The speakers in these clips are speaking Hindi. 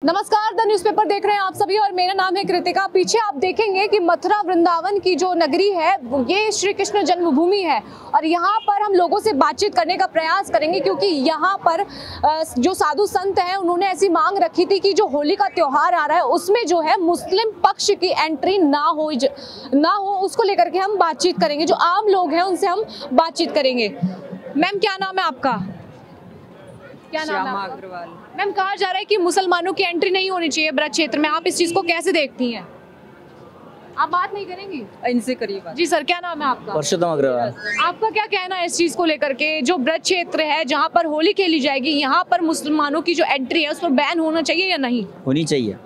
नमस्कार, द न्यूज़पेपर देख रहे हैं आप सभी और मेरा नाम है कृतिका। पीछे आप देखेंगे कि मथुरा वृंदावन की जो नगरी है ये श्री कृष्ण जन्मभूमि है और यहाँ पर हम लोगों से बातचीत करने का प्रयास करेंगे क्योंकि यहाँ पर जो साधु संत हैं उन्होंने ऐसी मांग रखी थी कि जो होली का त्योहार आ रहा है उसमें जो है मुस्लिम पक्ष की एंट्री ना हो उसको लेकर के हम बातचीत करेंगे। जो आम लोग हैं उनसे हम बातचीत करेंगे। मैम, क्या नाम है आपका? क्या नाम है आपका? मैम, कहा जा रहा है कि मुसलमानों की एंट्री नहीं होनी चाहिए ब्रज क्षेत्र में, आप इस चीज को कैसे देखती हैं? आप बात नहीं करेंगी? इनसे करिए। जी सर, क्या नाम है आपका? परशुराम अग्रवाल। आपका क्या कहना है इस चीज को लेकर के? जो ब्रज क्षेत्र है जहाँ पर होली खेली जाएगी, यहाँ पर मुसलमानों की जो एंट्री है उस पर बैन होना चाहिए या नहीं होनी चाहिए?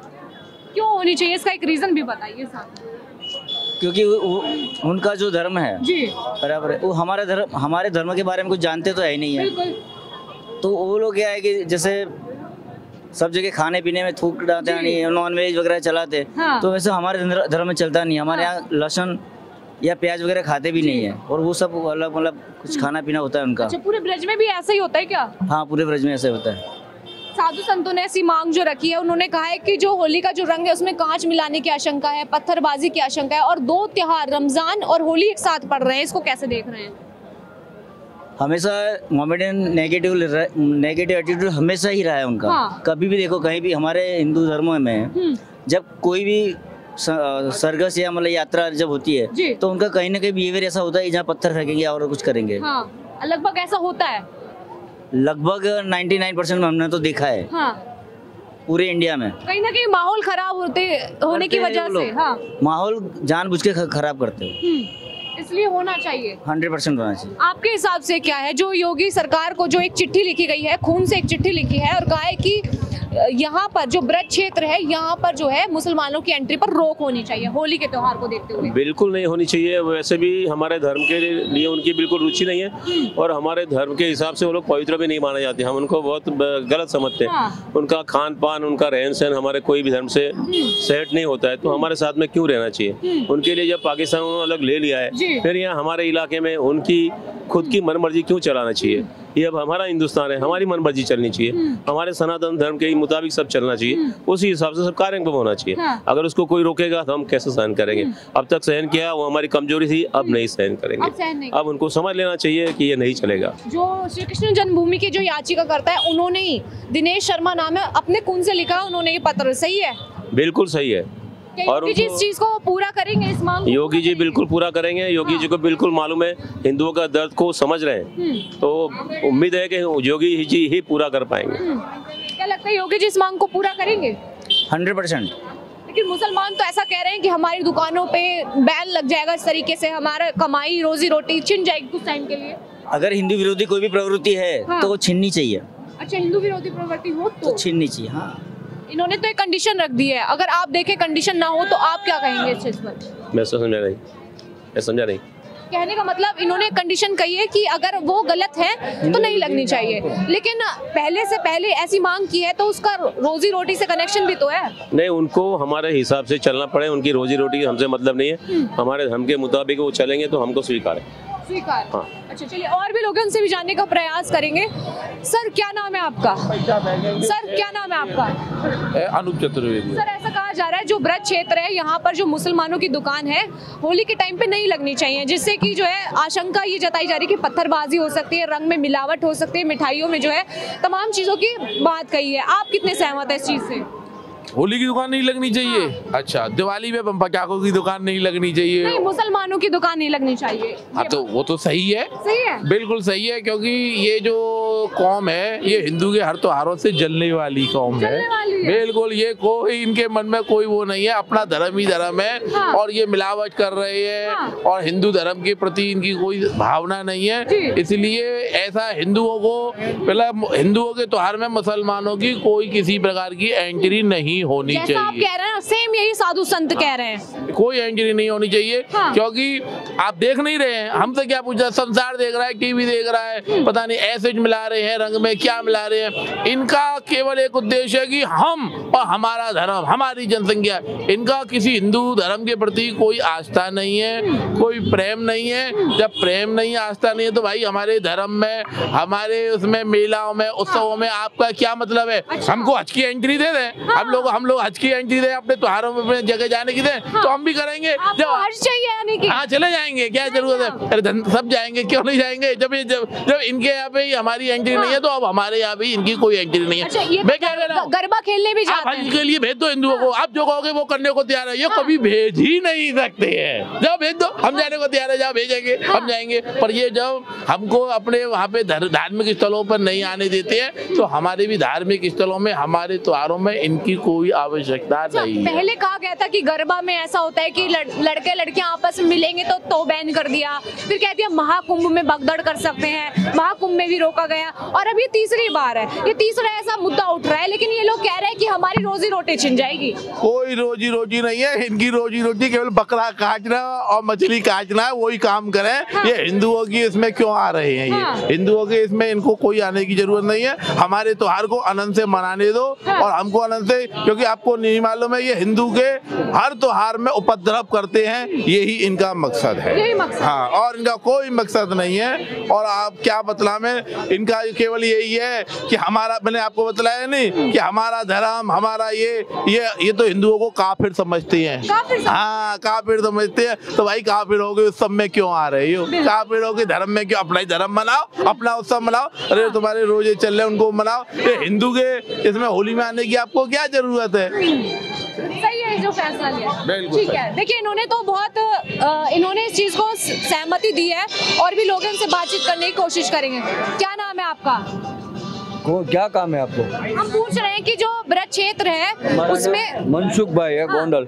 क्यों होनी चाहिए, इसका एक रीजन भी बताइए साहब। क्योंकि उनका जो धर्म है जी बराबर है, वो हमारे धर्म के बारे में कुछ जानते तो है ही नहीं है। बिल्कुल। तो वो लोग क्या है कि जैसे सब जगह खाने पीने में थूक डालते हैं, नॉन वेज वगैरह चलाते। हाँ। तो वैसे हमारे धर्म में चलता नहीं। हमारे यहाँ लहसुन या प्याज वगैरह खाते भी नहीं है और वो सब अलग मतलब कुछ खाना पीना होता है उनका। अच्छा, पूरे ब्रज में भी ऐसा ही होता है क्या? हाँ, पूरे ब्रज में ऐसे होता है। साधु संतों ने ऐसी मांग जो रखी है, उन्होंने कहा है कि जो होली का जो रंग है उसमें कांच मिलाने की आशंका है, पत्थरबाजी की आशंका है और दो त्योहार रमजान और होली एक साथ पड़ रहे हैं, इसको कैसे देख रहे हैं? हमेशा मोमेडियन नेगेटिव एटीट्यूड हमेशा ही रहा है उनका। हाँ। कभी भी देखो, कहीं भी हमारे हिंदू धर्मों में जब कोई भी सरगस या मतलब यात्रा जब होती है तो उनका कहीं ना कहीं बिहेवियर ऐसा होता है जहाँ पत्थर फेंकेंगे और कुछ करेंगे। हाँ, लगभग ऐसा होता है। लगभग 99% हमने तो देखा है। हाँ। पूरे इंडिया में कहीं ना कहीं माहौल खराब होने की वजह से। हाँ। माहौल जानबूझ के खराब करते हो, इसलिए होना चाहिए। 100% होना चाहिए। आपके हिसाब से क्या है, जो योगी सरकार को जो एक चिट्ठी लिखी गई है, खून से एक चिट्ठी लिखी है और कहा है कि यहाँ पर जो ब्रज क्षेत्र है यहाँ पर जो है मुसलमानों की एंट्री पर रोक होनी चाहिए होली के त्योहार को देखते हुए? बिल्कुल नहीं होनी चाहिए। वैसे भी हमारे धर्म के लिए उनकी बिल्कुल रुचि नहीं है और हमारे धर्म के हिसाब से वो लोग पवित्र भी नहीं माने जाते। हम उनको बहुत गलत समझते हैं। हाँ। उनका खान पान, उनका रहन सहन हमारे कोई भी धर्म से सेट नहीं होता है, तो हमारे साथ में क्यों रहना चाहिए? उनके लिए जब पाकिस्तान उन्होंने अलग ले लिया है, फिर यहाँ हमारे इलाके में उनकी खुद की मनमर्जी क्यों चलाना चाहिए? ये अब हमारा हिंदुस्तान है, हमारी मनमर्जी चलनी चाहिए, हमारे सनातन धर्म के मुताबिक सब चलना चाहिए, उसी हिसाब से सब कार्य होना चाहिए। हाँ। अगर उसको कोई रोकेगा तो हम कैसे सहन करेंगे? अब तक सहन किया, वो हमारी कमजोरी थी, अब नहीं सहन करेंगे। अब उनको समझ लेना चाहिए कि ये नहीं चलेगा। जो श्री कृष्ण जन्मभूमि की जो याचिका करता है, उन्होंने ही, दिनेश शर्मा नाम है, अपने खून से लिखा, उन्होंने ये पत्र, सही है? बिल्कुल सही है। और योगी जी इस चीज को पूरा करेंगे, इस मांग को? योगी जी बिल्कुल पूरा करेंगे। योगी जी को बिल्कुल मालूम है, हिंदुओं का दर्द को समझ रहे हैं, तो उम्मीद है कि योगी जी ही पूरा कर पाएंगे। क्या लगता है, योगी जी इस मांग को पूरा करेंगे? 100%। लेकिन मुसलमान तो ऐसा कह रहे हैं कि हमारी दुकानों पे बैन लग जाएगा, इस तरीके से हमारा कमाई रोजी रोटी छिन जाएगी कुछ टाइम के लिए। अगर हिंदू विरोधी कोई भी प्रवृत्ति है तो वो छीननी चाहिए। अच्छा, हिंदू विरोधी प्रवृत्ति हो तो छीननी चाहिए। हाँ, इन्होंने तो एक कंडीशन रख दी है, अगर आप देखें कंडीशन ना हो तो आप क्या कहेंगे इस चीज पर? मैं समझा नहीं। कहने का मतलब इन्होंने कंडीशन कही है कि अगर वो गलत है तो नहीं लगनी चाहिए, लेकिन पहले से पहले ऐसी मांग की है तो उसका रोजी रोटी से कनेक्शन भी तो है। नहीं, उनको हमारे हिसाब से चलना पड़े, उनकी रोजी रोटी हमसे मतलब नहीं है। हमारे धर्म के मुताबिक वो चलेंगे तो हमको स्वीकार है। हाँ। अच्छा, चलिए और भी लोग हैं, उनसे भी जानने का प्रयास करेंगे। सर, क्या नाम है आपका? सर, क्या नाम है आपका? अनूप चतुर्वेदी। सर, ऐसा कहा जा रहा है जो ब्रज क्षेत्र है यहाँ पर जो मुसलमानों की दुकान है होली के टाइम पे नहीं लगनी चाहिए, जिससे कि जो है आशंका ये जताई जा रही है कि पत्थरबाजी हो सकती है, रंग में मिलावट हो सकती है, मिठाइयों में जो है तमाम चीजों की बात कही है। आप कितने सहमत है इस चीज से? होली की दुकान नहीं लगनी चाहिए? हाँ। अच्छा, दिवाली में पटाखों की दुकान नहीं लगनी चाहिए? नहीं, मुसलमानों की दुकान नहीं लगनी चाहिए। हाँ, तो वो तो सही है। सही है, बिल्कुल सही है, क्योंकि ये जो कौम है ये हिंदू के हर त्योहारों से जलने वाली कौम है। बिल्कुल, ये कोई इनके मन में कोई वो नहीं है, अपना धर्म ही धर्म है। हाँ। और ये मिलावट कर रहे हैं। हाँ। और हिंदू धर्म के प्रति इनकी कोई भावना नहीं है, इसलिए ऐसा हिंदुओं को मतलब हिंदुओं के त्योहार में मुसलमानों की कोई किसी प्रकार की एंट्री नहीं होनी चाहिए। आप कह रहे हैं सेम यही साधु संत कह रहे हैं, कोई एंट्री नहीं होनी चाहिए। हाँ। क्योंकि आप देख नहीं रहे हैं, हमसे क्या पूछा, संसार देख रहा है, टीवी देख रहा है, पता नहीं एसिड मिला रहे हैं रंग में, क्या मिला रहे हैं। इनका केवल एक उद्देश्य है कि हम हम और हमारा धर्म, हमारी जनसंख्या। इनका किसी हिंदू धर्म के प्रति कोई आस्था नहीं है, कोई प्रेम नहीं है। जब प्रेम नहीं, आस्था नहीं है तो भाई हमारे धर्म में, हमारे उसमें मेलाओं में, उत्सवों में आपका क्या मतलब है? हमको हज की एंट्री दे दें, हम लोग हज की एंट्री दें, अपने त्योहारों में अपने जगह जाने की दें, तो हम भी करेंगे। जब हज चाहिए यानी कि हाँ चले जाएंगे, क्या जरूरत है? अरे सब जाएंगे, क्यों नहीं जाएंगे? जब इनके यहाँ पे हमारी एंट्री नहीं है तो अब हमारे यहाँ भी इनकी कोई एंट्री नहीं है। अच्छा, मैं क्या कह रहा हूँ, गरबा खेलने भी जाते हैं। हज के लिए भेज दो हिंदुओं को, आप जो कहोगे वो करने को तैयार है। ये कभी भेज ही नहीं सकते हैं। जाओ भेज दो, हम जाने को तैयार है, जाओ भेजेंगे, हम जाएंगे। पर ये जब हमको अपने वहाँ पे धार्मिक स्थलों पर नहीं आने देते हैं तो हमारे भी धार्मिक स्थलों में, हमारे त्योहारों में इनकी कोई आवश्यकता नहीं है। पहले कहा गया था कि गरबा में ऐसा होता है कि लड़के लड़कियां आपस में मिलेंगे तो बैन कर दिया, फिर कह दिया महाकुंभ में भगदड़ कर सकते हैं, महाकुंभ में भी रोका गया, और अब ये तीसरी बार है, ये तीसरा ऐसा मुद्दा उठ रहा है। लेकिन ये लोग कह रहे हैं कि हमारी रोजी रोटी छिन जाएगी। कोई रोजी रोटी नहीं है, इनकी रोजी रोटी केवल बकरा काटना और मछली काटना है, वही काम करें। ये हिंदुओं की इसमें क्यों आ रहे हैं? ये हिंदुओं के इसमें इनको कोई आने की जरूरत नहीं है। हमारे त्योहार को आनंद से मनाने दो और हमको आनंद से, क्योंकि आपको नहीं मालूम है ये हिंदू के हर त्योहार में उपद्रव करते हैं, यही इनका मकसद है। हाँ, और इनका कोई मकसद नहीं है। और आप क्या बतलावें, इनका केवल यही है कि हमारा, मैंने आपको बतलाया नहीं कि हमारा धर्म, हमारा ये तो हिंदुओं को काफिर समझते हैं। हाँ, काफिर समझते हैं। तो भाई काफिर हो गए, उस सब में क्यों आ रहे हो? काफिर हो गए, धर्म में क्यों? अपना ही धर्म मनाओ, अपना उत्सव मनाओ। अरे तुम्हारे रोजे चल रहे उनको मनाओ। ये हिंदू के इसमें होली में आने की आपको क्या जरूरत है? सही है जो फैसला लिया, ठीक है। देखिए इन्होंने तो बहुत इन्होंने इस चीज को सहमति दी है और भी लोग इनसे बातचीत करने की कोशिश करेंगे। क्या नाम है आपका? क्या काम है आपको? हम पूछ रहे हैं कि जो ब्रज क्षेत्र है उसमें, मनसुख भाई है गोंडल,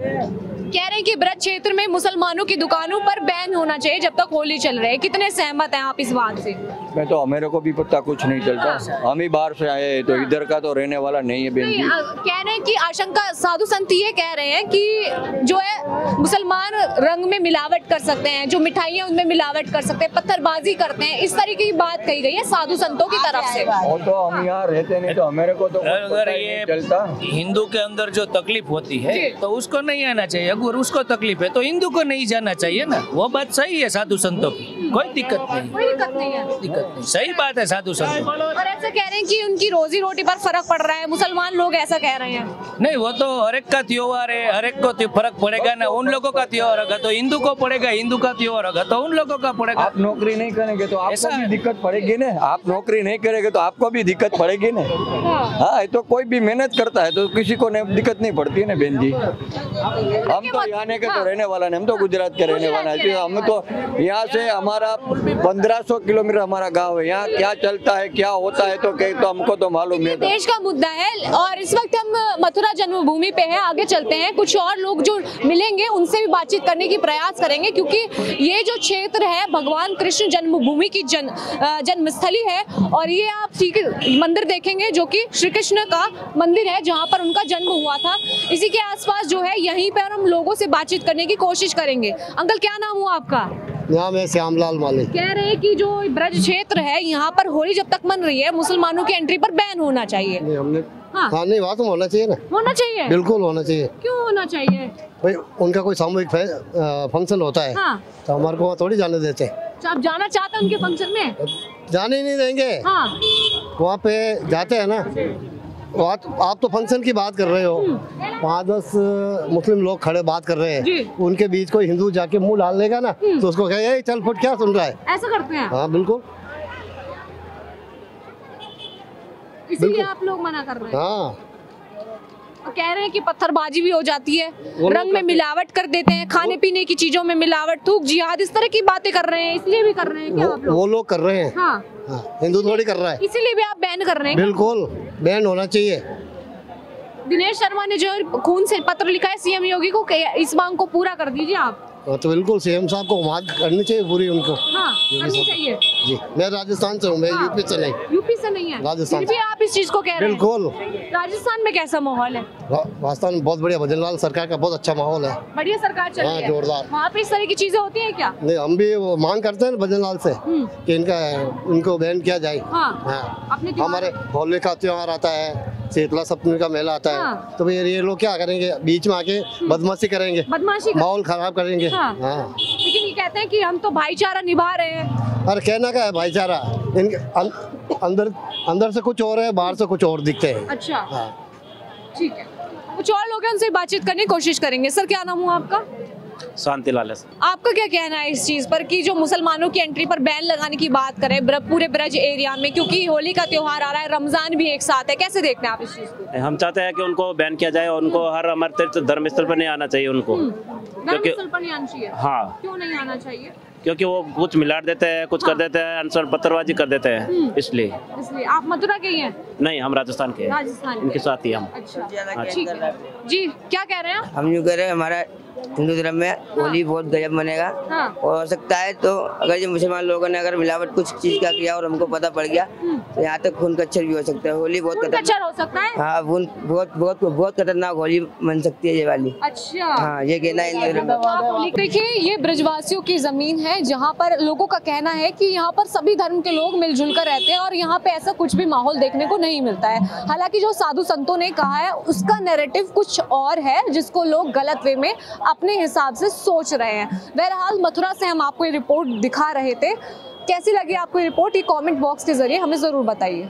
कह रहे हैं कि ब्रज क्षेत्र में मुसलमानों की दुकानों पर बैन होना चाहिए जब तक होली चल रही है। कितने सहमत हैं आप इस बात से? मैं तो, मेरे को भी पता कुछ नहीं चलता, हम ही बाहर से आए तो इधर का तो रहने वाला नहीं है बहन जी। कह रहे हैं कि आशंका, साधु संत ये कह रहे हैं कि जो है मुसलमान रंग में मिलावट कर सकते हैं, जो मिठाइयाँ उनमें मिलावट कर सकते हैं, पत्थरबाजी करते हैं, इस तरीके की बात कही गई है साधु संतों की तरफ से। वो तो हम यहाँ रहते नहीं तो मेरे को तो अगर ये चलता, हिंदू के अंदर जो तकलीफ होती है तो उसको नहीं आना चाहिए। अगर उसको तकलीफ है तो हिंदू को नहीं जाना चाहिए ना। वो बात सही है साधु संतों की, कोई दिक्कत नहीं, दिक्कत नहीं, सही बात है साधु संतों। और ऐसा कह रहे हैं कि उनकी रोजी रोटी पर फर्क पड़ रहा है, मुसलमान लोग ऐसा कह रहे हैं। नहीं, वो तो हर एक का त्योहार है, हर एक को फर्क पड़ेगा ना। उन लोगों का त्योहार होगा तो हिंदू को पड़ेगा, हिंदू का त्योहार होगा तो उन लोगों का पड़ेगा। आप नौकरी नहीं करेंगे तो आपको भी दिक्कत पड़ेगी ना। आप नौकरी नहीं करेंगे तो आपको भी दिक्कत पड़ेगी ना। हाँ, तो कोई भी मेहनत करता है तो किसी को दिक्कत नहीं पड़ती है ना बहन जी। हम तो यहाँ के तो रहने वाला नहीं, हम तो गुजरात के रहने वाला है। हम तो यहाँ से, हमारा 1500 किलोमीटर हमारा गांव है। यहाँ क्या चलता है, क्या होता है तो हमको तो मालूम है। देश का मुद्दा है और इस वक्त हम मथुरा जन्मभूमि पे हैं। आगे चलते हैं, कुछ और लोग जो मिलेंगे उनसे भी बातचीत करने की प्रयास करेंगे, क्योंकि ये जो क्षेत्र है भगवान कृष्ण जन्मभूमि की जन्मस्थली है। और ये आप मंदिर देखेंगे जो कि श्री कृष्ण का मंदिर है, जहाँ पर उनका जन्म हुआ था। इसी के आसपास जो है, यहीं पर हम लोगों से बातचीत करने की कोशिश करेंगे। अंकल क्या नाम हुआ आपका? नाम है श्यामलाल मालिक। कह रहे हैं कि जो ब्रज क्षेत्र है यहाँ पर होली जब तक मन रही है मुसलमानों की एंट्री पर बैन होना चाहिए। नहीं, हमने हाँ नहीं, बात तो होना चाहिए ना। होना चाहिए, बिल्कुल होना चाहिए। क्यों होना चाहिए? भाई उनका कोई सामूहिक फंक्शन होता है तो हमारे को वहाँ थोड़ी जाने देते। आप जाना चाहते हैं उनके फंक्शन में? जाने ही नहीं देंगे। वहाँ पे जाते हैं ना। आप तो फंक्शन की बात कर रहे हो, 5-10 मुस्लिम लोग खड़े बात कर रहे हैं, उनके बीच कोई हिंदू जाके मुंह डाल लेगा ना तो उसको कहे चल फुट, क्या सुन रहा है? ऐसा करते हैं? हाँ बिल्कुल, इसीलिए आप लोग मना कर रहे हैं। हाँ, कह रहे हैं कि पत्थरबाजी भी हो जाती है, रंग में मिलावट कर देते हैं, खाने पीने की चीजों में मिलावट, थूक जिहाद, इस तरह की बातें कर रहे हैं। इसलिए भी कर रहे हैं क्या आप लोग? वो लोग कर रहे हैं। हाँ, हिंदू थोड़ी कर रहा है। इसीलिए भी आप बैन कर रहे हैं? बिल्कुल बैन होना चाहिए। दिनेश शर्मा ने जो खून से पत्र लिखा है सीएम योगी को, इस मांग को पूरा कर दीजिए आप। तो बिल्कुल सीएम साहब को मांग करनी चाहिए पूरी उनको। हाँ, करनी चाहिए। जी, मैं राजस्थान से हूँ, मैं यूपी से नहीं। यूपी से नहीं है? राजस्थान। फिर भी आप इस चीज को कह रहे हैं? बिल्कुल। राजस्थान में कैसा माहौल है? राजस्थान में बहुत बढ़िया, भजनलाल सरकार का बहुत अच्छा माहौल है। बढ़िया सरकार चल रही है, जोरदार। वहाँ पे इस तरह की चीजें होती है क्या? नहीं, हम भी वो मांग करते हैं भजनलाल से कि इनको बैन किया जाए। हाँ, हमारे होली का त्योहार आता है, शीतला सप्तमी का मेला आता है, तो ये लोग क्या करेंगे, बीच में आके बदमाशी करेंगे, माहौल खराब करेंगे। हाँ। लेकिन ये कहते हैं कि हम तो भाईचारा निभा रहे हैं। अरे कहना क्या है भाईचारा, इनके अंदर से कुछ और है, बाहर से कुछ और दिखते हैं। अच्छा, ठीक है, कुछ और लोग हैं, उनसे बातचीत करने की कोशिश करेंगे। सर, क्या नाम हुआ आपका? शांति लाल है। आपका क्या कहना है इस चीज पर कि जो मुसलमानों की एंट्री पर बैन लगाने की बात करें पूरे ब्रज एरिया में, क्योंकि होली का त्योहार आ रहा है, रमजान भी एक साथ है, कैसे देखते हैं आप इस चीज को? हम चाहते हैं कि उनको बैन किया जाए और उनको हर हमारे धर्म स्थल पर नहीं आना चाहिए उनको। धर्म स्थल पर नहीं आना चाहिए? हाँ। क्यों नहीं आना चाहिए? क्योंकि वो कुछ मिलाट देते हैं, कुछ कर देते हैं, अनशन पत्थरबाजी कर देते हैं, इसलिए। आप मथुरा के ही हैं? नहीं, हम राजस्थान के हैं, इनके साथ ही हम। अच्छा, ठीक है जी, क्या कह रहे हैं आप? हम यूँ कह रहे हैं, हमारा हिंदू धर्म में होली बहुत गजब मनेगा। और हो सकता है तो अगर ये मुसलमान लोगों ने अगर मिलावट कुछ चीज का किया और हमको पता पड़ गया तो यहाँ तक खून कच्चर भी हो सकता है। होली बहुत खतरनाक हो सकता है। हाँ, बहुत खतरनाक होली बन सकती है ये वाली। अच्छा, हाँ, ये कहना है। देखिए, ये ब्रजवासियों की जमीन है जहाँ पर लोगों का कहना है कि यहाँ पर सभी धर्म के लोग मिलजुल कर रहते हैं और यहाँ पे ऐसा कुछ भी माहौल देखने को नहीं मिलता है। हालांकि जो साधु संतों ने कहा है उसका नैरेटिव कुछ और है, जिसको लोग गलत वे में अपने हिसाब से सोच रहे हैं। बहरहाल, मथुरा से हम आपको ये रिपोर्ट दिखा रहे थे। कैसी लगी आपको ये रिपोर्ट, ये कमेंट बॉक्स के जरिए हमें जरूर बताइए।